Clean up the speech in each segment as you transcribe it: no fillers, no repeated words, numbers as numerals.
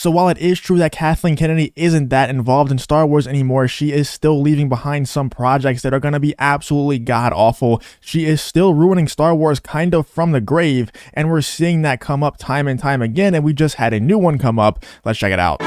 So while it is true that Kathleen Kennedy isn't that involved in Star Wars anymore, she is still leaving behind some projects that are going to be absolutely god-awful. She is still ruining Star Wars kind of from the grave, and we're seeing that come up time and time again, and we just had a new one come up. Let's check it out.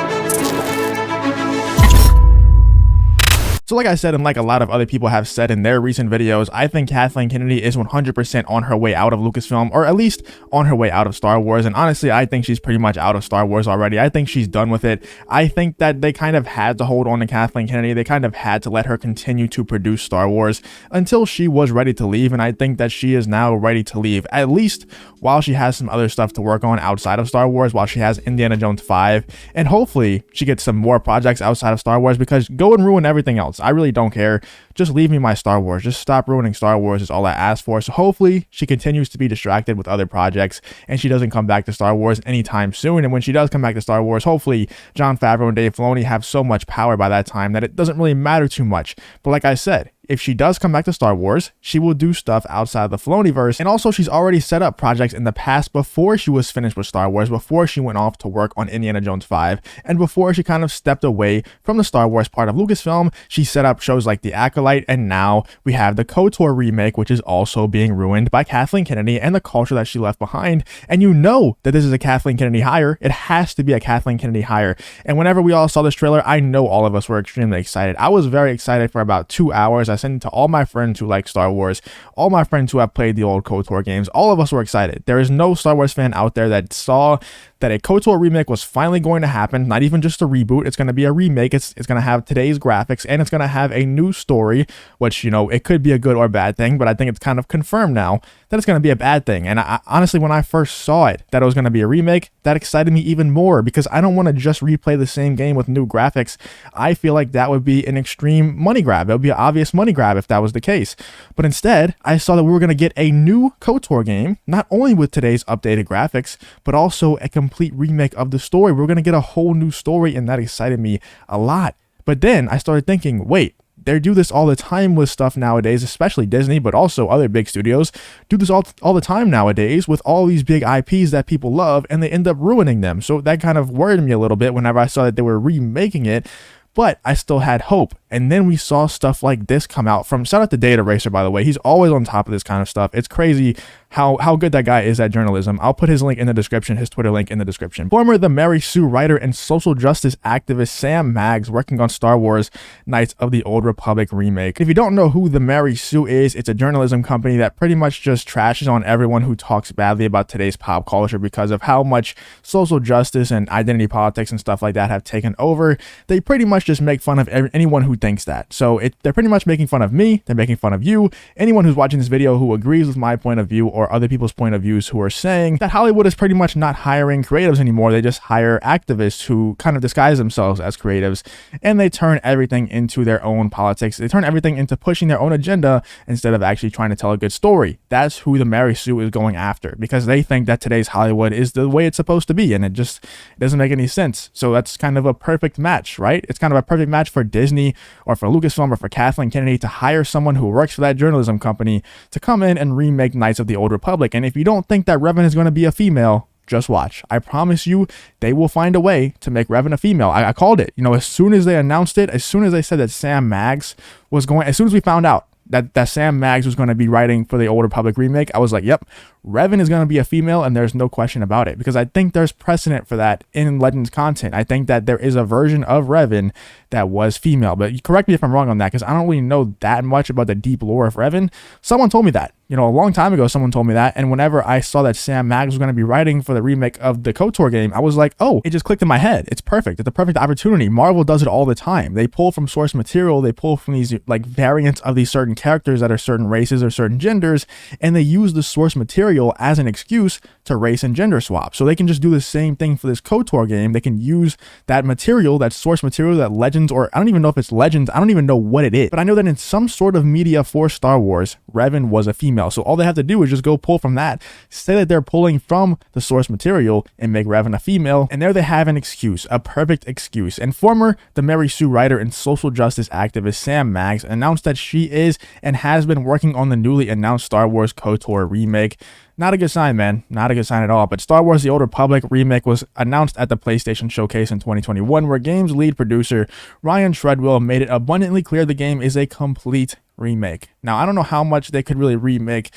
So like I said, and like a lot of other people have said in their recent videos, I think Kathleen Kennedy is 100% on her way out of Lucasfilm, or at least on her way out of Star Wars. And honestly, I think she's pretty much out of Star Wars already. I think she's done with it. I think that they kind of had to hold on to Kathleen Kennedy. They kind of had to let her continue to produce Star Wars until she was ready to leave. And I think that she is now ready to leave, at least while she has some other stuff to work on outside of Star Wars, while she has Indiana Jones 5. And hopefully she gets some more projects outside of Star Wars, because go and ruin everything else. I really don't care. Just leave me my Star Wars. Just stop ruining Star Wars is all I ask for. So hopefully she continues to be distracted with other projects and she doesn't come back to Star Wars anytime soon. And when she does come back to Star Wars, hopefully Jon Favreau and Dave Filoni have so much power by that time that it doesn't really matter too much. But like I said, if she does come back to Star Wars, she will do stuff outside of the Filoniverse. And also, she's already set up projects in the past before she was finished with Star Wars, before she went off to work on Indiana Jones 5, and before she kind of stepped away from the Star Wars part of Lucasfilm. She set up shows like The Acolyte, and now we have the KOTOR remake, which is also being ruined by Kathleen Kennedy and the culture that she left behind. And you know that this is a Kathleen Kennedy hire. It has to be a Kathleen Kennedy hire. And whenever we all saw this trailer, I know all of us were extremely excited. I was very excited for about 2 hours. I sent it to all my friends who like Star Wars, all my friends who have played the old KOTOR games. All of us were excited. There is no Star Wars fan out there that saw that a KOTOR remake was finally going to happen. Not even just a reboot. It's going to be a remake. It's going to have today's graphics, and it's going to have a new story, which, you know, it could be a good or bad thing, but I think it's kind of confirmed now that it's going to be a bad thing. And I honestly, when I first saw it, that it was going to be a remake, that excited me even more, because I don't want to just replay the same game with new graphics. I feel like that would be an extreme money grab. It would be an obvious money grab if that was the case. But instead, I saw that we were going to get a new KOTOR game, not only with today's updated graphics, but also a complete remake of the story. We're going to get a whole new story, and that excited me a lot. But then I started thinking, wait, they do this all the time with stuff nowadays, especially Disney, but also other big studios do this all the time nowadays with all these big IPs that people love, and they end up ruining them. So that kind of worried me a little bit whenever I saw that they were remaking it. But I still had hope. And then we saw stuff like this come out from, shout out to Data Racer, by the way. He's always on top of this kind of stuff. It's crazy how good that guy is at journalism. I'll put his link in the description, his Twitter link in the description. Former The Mary Sue writer and social justice activist Sam Maggs, working on Star Wars Knights of the Old Republic remake. If you don't know who The Mary Sue is, it's a journalism company that pretty much just trashes on everyone who talks badly about today's pop culture because of how much social justice and identity politics and stuff like that have taken over. They pretty much just make fun of anyone who thinks that. So they're pretty much making fun of me. They're making fun of you. Anyone who's watching this video who agrees with my point of view, or other people's point of views who are saying that Hollywood is pretty much not hiring creatives anymore. They just hire activists who kind of disguise themselves as creatives, and they turn everything into their own politics. They turn everything into pushing their own agenda instead of actually trying to tell a good story. That's who The Mary Sue is going after, because they think that today's Hollywood is the way it's supposed to be, and it just doesn't make any sense. So that's kind of a perfect match, right? It's kind of a perfect match for Disney or for Lucasfilm or for Kathleen Kennedy to hire someone who works for that journalism company to come in and remake Knights of the Old Republic. And if you don't think that Revan is going to be a female, just watch. I promise you, they will find a way to make Revan a female. I called it. You know, as soon as they announced it, as soon as they said that Sam Maggs was going, as soon as we found out that Sam Maggs was going to be writing for the Old Republic remake, I was like, yep, Revan is going to be a female, and there's no question about it, because I think there's precedent for that in Legends content. I think that there is a version of Revan that was female, but correct me if I'm wrong on that, because I don't really know that much about the deep lore of Revan. Someone told me that, you know, a long time ago, someone told me that, and whenever I saw that Sam Maggs was going to be writing for the remake of the KOTOR game, I was like, oh, it just clicked in my head. It's perfect. It's a perfect opportunity. Marvel does it all the time. They pull from source material. They pull from these like variants of these certain characters that are certain races or certain genders, and they use the source material as an excuse to race and gender swap. So they can just do the same thing for this KOTOR game. They can use that material, that source material, that Legends, or I don't even know if it's Legends, I don't even know what it is, but I know that in some sort of media for Star Wars, Revan was a female. So all they have to do is just go pull from that, say that they're pulling from the source material, and make Revan a female, and there they have an excuse, a perfect excuse. And former The Mary Sue writer and social justice activist Sam Maggs announced that she is and has been working on the newly announced Star Wars KOTOR remake. Not a good sign, man. Not a good sign at all. But Star Wars The Old Republic remake was announced at the PlayStation Showcase in 2021, where game's lead producer Ryan Treadwell made it abundantly clear the game is a complete remake. Now, I don't know how much they could really remake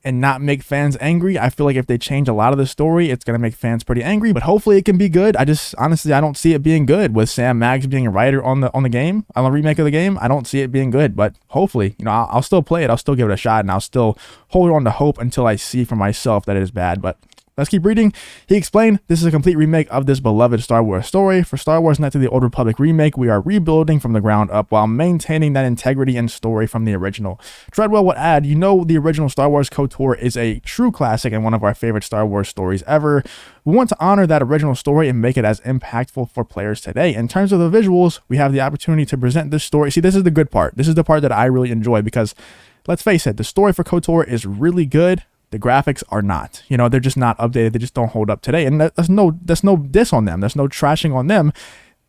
and not make fans angry. I feel like if they change a lot of the story, it's going to make fans pretty angry, but hopefully it can be good. Honestly, I don't see it being good with Sam Maggs being a writer on the game, on the remake of the game. I don't see it being good, but hopefully, I'll still play it. I'll still give it a shot, and I'll still hold on to hope until I see for myself that it is bad. But let's keep reading. He explained, this is a complete remake of this beloved Star Wars story. For Star Wars Knights of the Old Republic remake, we are rebuilding from the ground up while maintaining that integrity and story from the original. Treadwell would add, the original Star Wars KOTOR is a true classic and one of our favorite Star Wars stories ever. We want to honor that original story and make it as impactful for players today. In terms of the visuals, we have the opportunity to present this story. See, this is the good part. This is the part that I really enjoy because, let's face it, the story for KOTOR is really good. The graphics are not, they're just not updated. They just don't hold up today. And there's no diss on them. There's no trashing on them.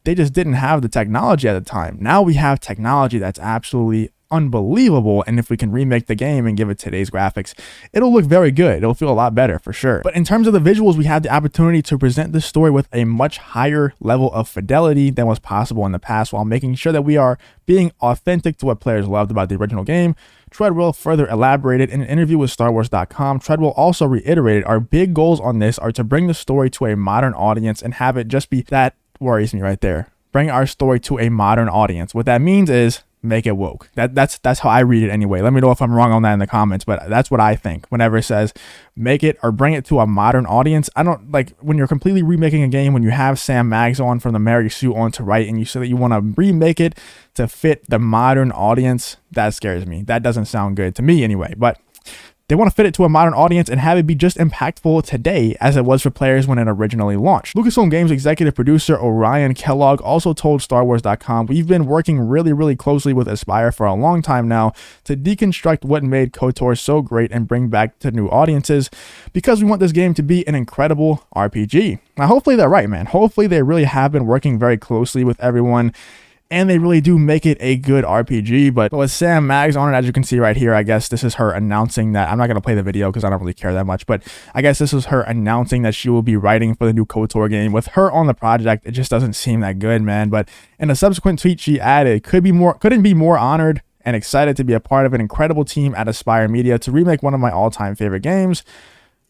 They just didn't have the technology at the time. Now we have technology that's absolutely unbelievable, and if we can remake the game and give it today's graphics, it'll look very good. It'll feel a lot better for sure. But in terms of the visuals, we have the opportunity to present this story with a much higher level of fidelity than was possible in the past, while making sure that we are being authentic to what players loved about the original game. Treadwell further elaborated in an interview with StarWars.com. Treadwell also reiterated, our big goals on this are to bring the story to a modern audience and have it just be, that worries me right there, bring our story to a modern audience. What that means is make it woke. That's how I read it anyway. Let me know if I'm wrong on that in the comments, but that's what I think whenever it says make it or bring it to a modern audience. I don't like when you're completely remaking a game, when you have Sam Maggs on from the Mary Sue on to write, and you say that you want to remake it to fit the modern audience. That scares me. That doesn't sound good to me anyway, but they want to fit it to a modern audience and have it be just impactful today as it was for players when it originally launched. Lucasfilm Games executive producer Orion Kellogg also told StarWars.com, we've been working really closely with Aspyr for a long time now to deconstruct what made KOTOR so great and bring back to new audiences, because we want this game to be an incredible RPG. Now, hopefully they're right, man. Hopefully they really have been working very closely with everyone, and they really do make it a good RPG. But with Sam Maggs on it, as you can see right here, I guess this is her announcing that, I'm not going to play the video because I don't really care that much, but I guess this is her announcing that she will be writing for the new KOTOR game. With her on the project, it just doesn't seem that good, man. But in a subsequent tweet, she added, couldn't be more honored and excited to be a part of an incredible team at Aspyr Media to remake one of my all-time favorite games.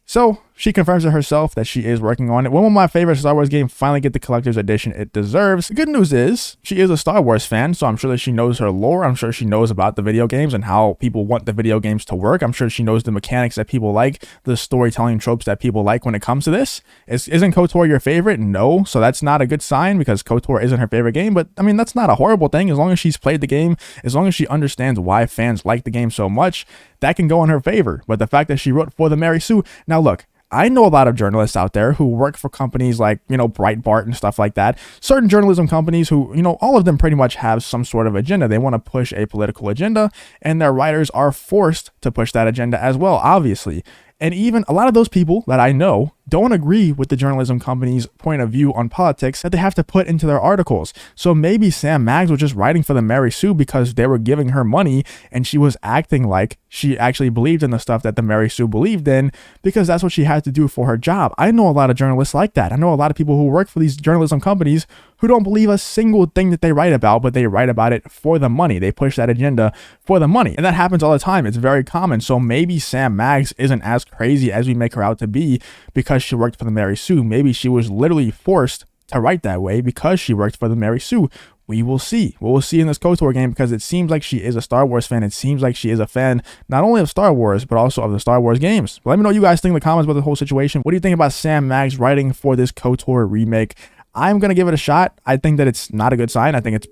So she confirms to herself that she is working on it. When will my favorite Star Wars game finally get the collector's edition it deserves? The good news is she is a Star Wars fan, so I'm sure that she knows her lore. I'm sure she knows about the video games and how people want the video games to work. I'm sure she knows the mechanics that people like, the storytelling tropes that people like when it comes to this. Isn't KOTOR your favorite? No. So that's not a good sign because KOTOR isn't her favorite game. But I mean, that's not a horrible thing. As long as she's played the game, as long as she understands why fans like the game so much, that can go in her favor. But the fact that she wrote for the Mary Sue, now look, I know a lot of journalists out there who work for companies like, Breitbart and stuff like that. Certain journalism companies who, all of them pretty much have some sort of agenda. They want to push a political agenda, and their writers are forced to push that agenda as well, obviously. And even a lot of those people that I know don't agree with the journalism company's point of view on politics that they have to put into their articles. So maybe Sam Maggs was just writing for the Mary Sue because they were giving her money and she was acting like she actually believed in the stuff that the Mary Sue believed in, because that's what she had to do for her job. I know a lot of journalists like that. I know a lot of people who work for these journalism companies who don't believe a single thing that they write about, but they write about it for the money. They push that agenda for the money. And that happens all the time. It's very common. So maybe Sam Maggs isn't as crazy as we make her out to be because she worked for the Mary Sue. Maybe she was literally forced to write that way because she worked for the Mary Sue. We will see. We will see in this KOTOR game, because it seems like she is a Star Wars fan. It seems like she is a fan not only of Star Wars, but also of the Star Wars games. But let me know what you guys think in the comments about the whole situation. What do you think about Sam Maggs writing for this KOTOR remake? I'm going to give it a shot. I think that it's not a good sign. I think it's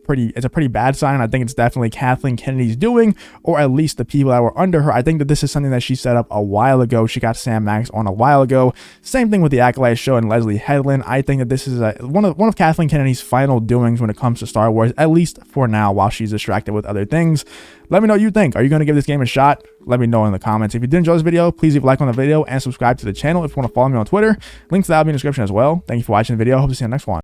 a pretty bad sign. I think it's definitely Kathleen Kennedy's doing, or at least the people that were under her. I think that this is something that she set up a while ago. She got Sam Maggs on a while ago. Same thing with the Acolyte show and Leslie Headland. I think that this is one of Kathleen Kennedy's final doings when it comes to Star Wars, at least for now, while she's distracted with other things. Let me know what you think. Are you going to give this game a shot? Let me know in the comments. If you did enjoy this video, please leave a like on the video and subscribe to the channel if you want to follow me on Twitter. Links to that will be in the description as well. Thank you for watching the video. Hope to see you in the next one.